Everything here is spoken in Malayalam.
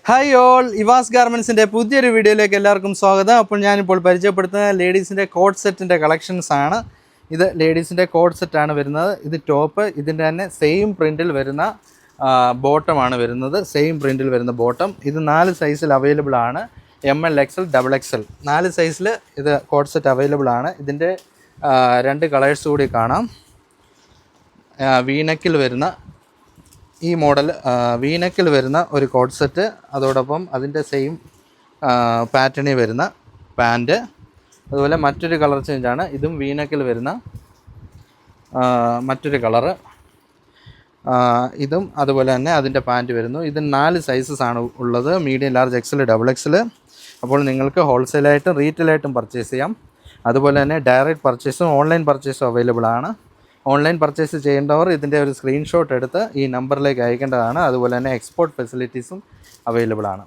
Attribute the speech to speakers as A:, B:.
A: ഹായ് ഓൾ, ഇവാസ് ഗാർമെൻറ്റ്സിൻ്റെ പുതിയൊരു വീഡിയോയിലേക്ക് എല്ലാവർക്കും സ്വാഗതം. അപ്പോൾ ഞാനിപ്പോൾ പരിചയപ്പെടുത്തുന്ന ലേഡീസിൻ്റെ കോട്ട് സെറ്റിൻ്റെ കളക്ഷൻസ് ആണ്. ഇത് ലേഡീസിൻ്റെ കോട്ട് സെറ്റാണ് വരുന്നത്. ഇത് ടോപ്പ്, ഇതിൻ്റെ തന്നെ സെയിം പ്രിൻറ്റിൽ വരുന്ന ബോട്ടമാണ് വരുന്നത്. സെയിം പ്രിൻറ്റിൽ വരുന്ന ബോട്ടം. ഇത് 4 സൈസിൽ അവൈലബിൾ ആണ്. ML, XL, XXL 4 സൈസിൽ ഇത് കോട്ട് സെറ്റ് അവൈലബിൾ ആണ്. ഇതിൻ്റെ 2 കളേഴ്സ് കൂടി കാണാം. വീനെക്കിൽ വരുന്ന ഈ മോഡൽ വീനെക്കിൽ വരുന്ന ഒരു കോട്ട് സെറ്റ്, അതോടൊപ്പം അതിൻ്റെ സെയിം പാറ്റേണിൽ വരുന്ന പാൻറ്റ്, അതുപോലെ മറ്റൊരു കളർ ചേഞ്ചാണ്. ഇതും വീനെക്കിൽ വരുന്ന മറ്റൊരു കളറ്, ഇതും അതുപോലെ തന്നെ അതിൻ്റെ പാൻറ്റ് വരുന്നു. ഇത് 4 സൈസസ് ആണ് ഉള്ളത്: മീഡിയം, ലാർജ്, XL, XXL. അപ്പോൾ നിങ്ങൾക്ക് ഹോൾസെയിലായിട്ടും റീറ്റെയിലായിട്ടും പർച്ചേസ് ചെയ്യാം. അതുപോലെ തന്നെ ഡയറക്റ്റ് പർച്ചേസും ഓൺലൈൻ പർച്ചേസും അവൈലബിൾ ആണ്. ഓൺലൈൻ പർച്ചേസ് ചെയ്യേണ്ടവർ ഇതിൻ്റെ ഒരു സ്ക്രീൻഷോട്ട് എടുത്ത് ഈ നമ്പറിലേക്ക് അയക്കേണ്ടതാണ്. അതുപോലെ തന്നെ എക്സ്പോർട്ട് ഫെസിലിറ്റീസും അവൈലബിൾ ആണ്.